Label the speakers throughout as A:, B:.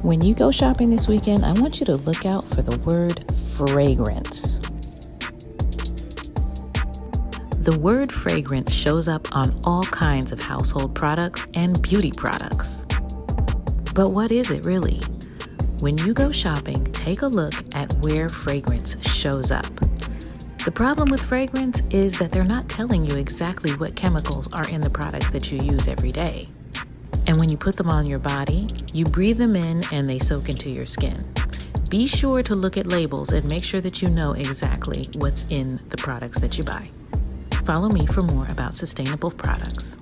A: When you go shopping this weekend, I want you to look out for the word fragrance. The word fragrance shows up on all kinds of household products and beauty products. But what is it really? When you go shopping, take a look at where fragrance shows up. The problem with fragrance is that they're not telling you exactly what chemicals are in the products that you use every day. And when you put them on your body, you breathe them in and they soak into your skin. Be sure to look at labels and make sure that you know exactly what's in the products that you buy. Follow me for more about sustainable products.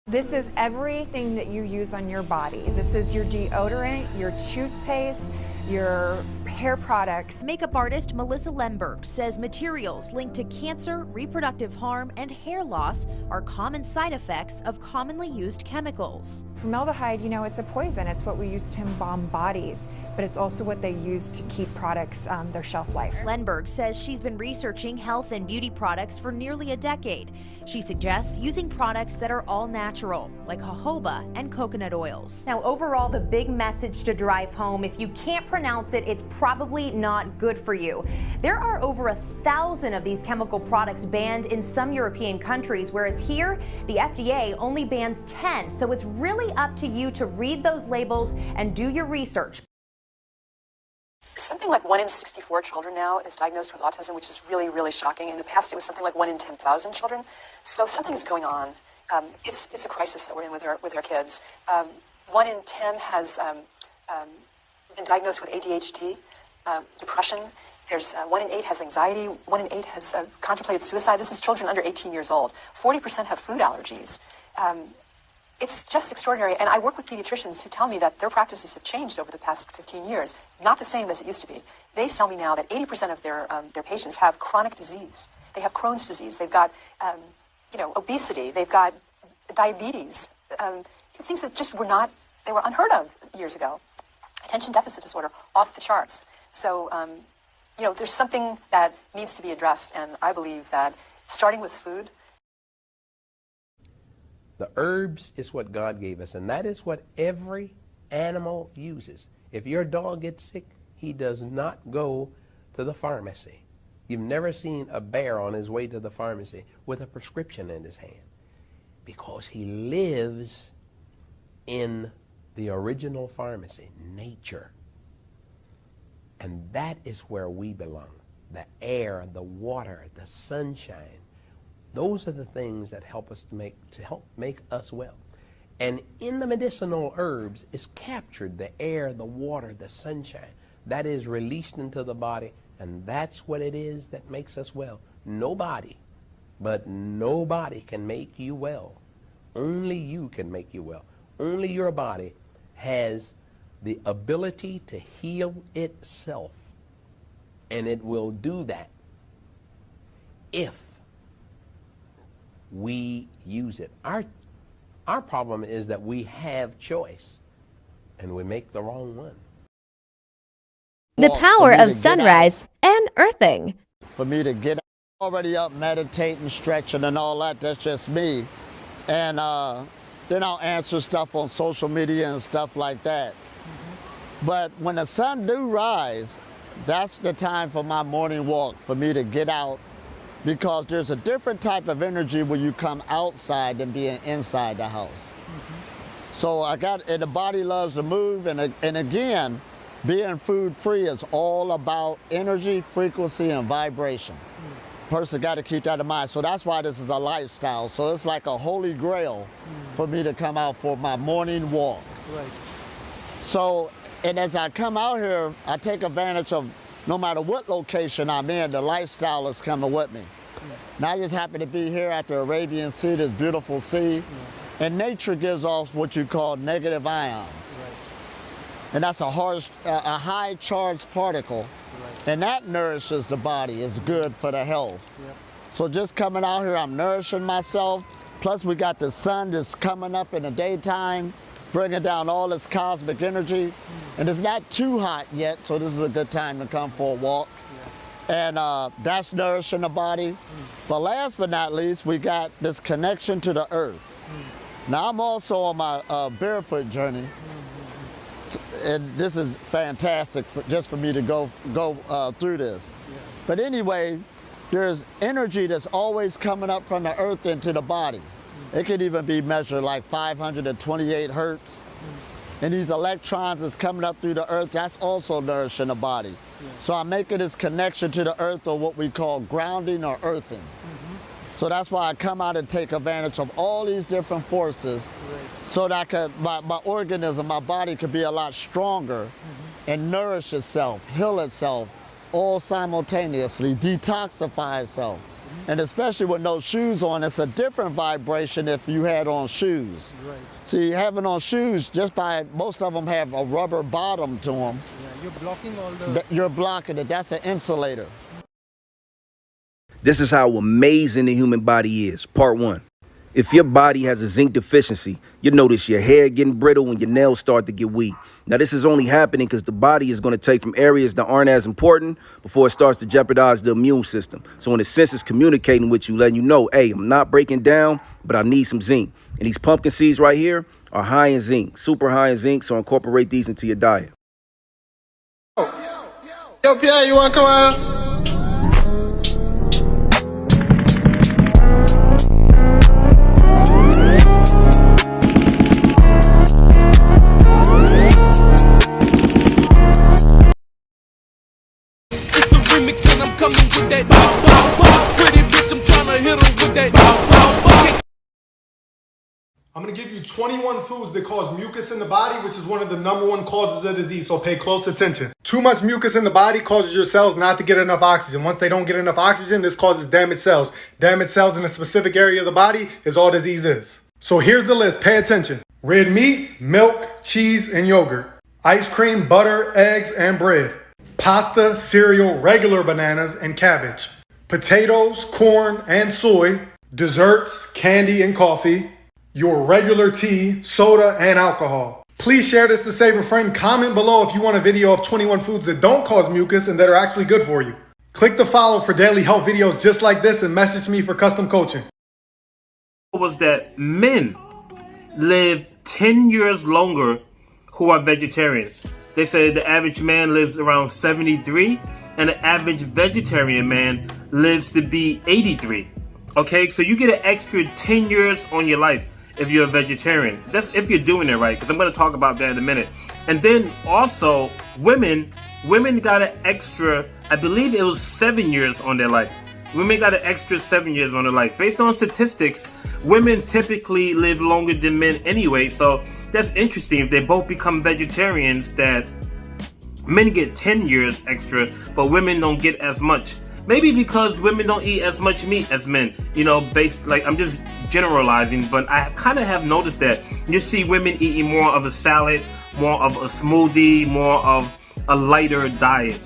B: This is everything that you use on your body. This is your deodorant, your toothpaste, your hair products.
C: Makeup artist Melissa Lemberg says materials linked to cancer, reproductive harm, and hair loss are common side effects of commonly used chemicals.
B: Formaldehyde, you know, it's a poison. It's what we use to embalm bodies, but it's also what they use to keep products their shelf life.
C: Lemberg says she's been researching health and beauty products for nearly a decade. She suggests using products that are all natural, like jojoba and coconut oils.
D: Now, overall, the big message to drive home, if you can't pronounce it, it's probably not good for you. There are over 1,000 of these chemical products banned in some European countries, whereas here, the FDA only bans 10. So it's really up to you to read those labels and do your research.
E: Something like 1 in 64 children now is diagnosed with autism, which is really, really shocking. In the past, it was something like 1 in 10,000 children. So something is going on. It's a crisis that we're in with our kids. 1 in 10 has been diagnosed with ADHD, depression. There's 1 in 8 has anxiety. 1 in 8 has contemplated suicide. This is children under 18 years old. 40% have food allergies. It's just extraordinary. And I work with pediatricians who tell me that their practices have changed over the past 15 years. Not the same as it used to be. They tell me now that 80% of their patients have chronic disease. They have Crohn's disease. They've got, obesity. They've got diabetes. Things that just they were unheard of years ago. Attention deficit disorder, off the charts. So, there's something that needs to be addressed. And I believe that starting with food.
F: The herbs is what God gave us, and that is what every animal uses. If your dog gets sick, he does not go to the pharmacy. You've never seen a bear on his way to the pharmacy with a prescription in his hand, because he lives in the original pharmacy, nature. And that is where we belong. The air, the water, the sunshine. Those are the things that help us help make us well. And in the medicinal herbs is captured the air, the water, the sunshine. That is released into the body, and that's what it is that makes us well. Nobody can make you well. Only you can make you well. Only your body has the ability to heal itself. And it will do that if we use it. Our problem is that we have choice and we make the wrong one.
G: The power of sunrise and earthing.
H: For me to get already up, meditating, stretching and all that, that's just me. And then I'll answer stuff on social media and stuff like that. But when the sun do rise, that's the time for my morning walk, for me to get out, because there's a different type of energy when you come outside than being inside the house. So and the body loves to move, and again, being food free is all about energy, frequency, and vibration. Person got to keep that in mind. So that's why this is a lifestyle. So it's like a holy grail for me to come out for my morning walk. Right. So, and as I come out here, I take advantage of no matter what location I'm in, the lifestyle is coming with me. Now I just happen to be here at the Arabian Sea, this beautiful sea, and nature gives off what you call negative ions. And that's a high charged particle, and that nourishes the body, is good for the health. So just coming out here, I'm nourishing myself, plus we got the sun that's coming up in the daytime, bringing down all this cosmic energy, and it's not too hot yet, so this is a good time to come for a walk. And that's nourishing the body. But last but not least, we got this connection to the earth. Now I'm also on my barefoot journey. And this is fantastic just for me to go through this. Yeah. But anyway, there's energy that's always coming up from the earth into the body. It could even be measured like 528 hertz. And these electrons is coming up through the earth, that's also nourishing the body. Yeah. So I'm making this connection to the earth, or what we call grounding or earthing. So that's why I come out and take advantage of all these different forces, so that my organism, my body could be a lot stronger and nourish itself, heal itself, all simultaneously, detoxify itself. And especially with no shoes on, it's a different vibration if you had on shoes. Right. See, having on shoes, just by, most of them have a rubber bottom to them. Yeah, you're blocking all the... You're blocking it, that's an insulator.
I: This is how amazing the human body is. Part 1. If your body has a zinc deficiency, you notice your hair getting brittle and your nails start to get weak. Now, this is only happening because the body is going to take from areas that aren't as important before it starts to jeopardize the immune system. So in a sense, it's communicating with you, letting you know, hey, I'm not breaking down, but I need some zinc. And these pumpkin seeds right here are high in zinc, super high in zinc, so incorporate these into your diet.
J: Yo, Pierre, you want to come out?
K: And I'm coming with that pretty bitch, I'm trying to hit her with that.
J: I'm going to give you 21 foods that cause mucus in the body, which is one of the #1 causes of disease, so pay close attention. Too much mucus in the body causes your cells not to get enough oxygen. Once they don't get enough oxygen, this causes damaged cells. Damaged cells in a specific area of the body is all disease is. So here's the list, pay attention. Red meat, milk, cheese, and yogurt. Ice cream, butter, eggs, and bread. Pasta, cereal, regular bananas, and cabbage. Potatoes, corn, and soy. Desserts, candy, and coffee. Your regular tea, soda, and alcohol. Please share this to save a friend. Comment below if you want a video of 21 foods that don't cause mucus and that are actually good for you. Click the follow for daily health videos just like this and message me for custom coaching.
K: Was that men live 10 years longer who are vegetarians. They say the average man lives around 73 and the average vegetarian man lives to be 83. Okay, so you get an extra 10 years on your life if you're a vegetarian. That's if you're doing it right, because I'm going to talk about that in a minute. And then also women got an extra, I believe it was 7 years on their life. Women got an extra 7 years on their life. Based on statistics, women typically live longer than men anyway. So that's interesting. If they both become vegetarians, that men get 10 years extra, but women don't get as much. Maybe because women don't eat as much meat as men, you know, based, like, I'm just generalizing, but I kind of have noticed that you see women eating more of a salad, more of a smoothie, more of a lighter diet.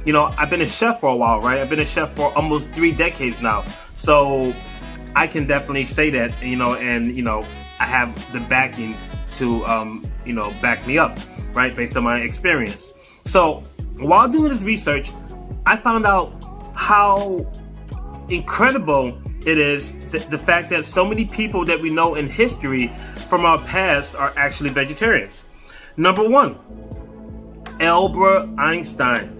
K: You know, I've been a chef for a while, right? I've been a chef for almost 3 decades now. So I can definitely say that, you know, and, you know, I have the backing to, you know, back me up, right? Based on my experience. So while doing this research, I found out how incredible it is, the fact that so many people that we know in history from our past are actually vegetarians. Number 1, Albert Einstein.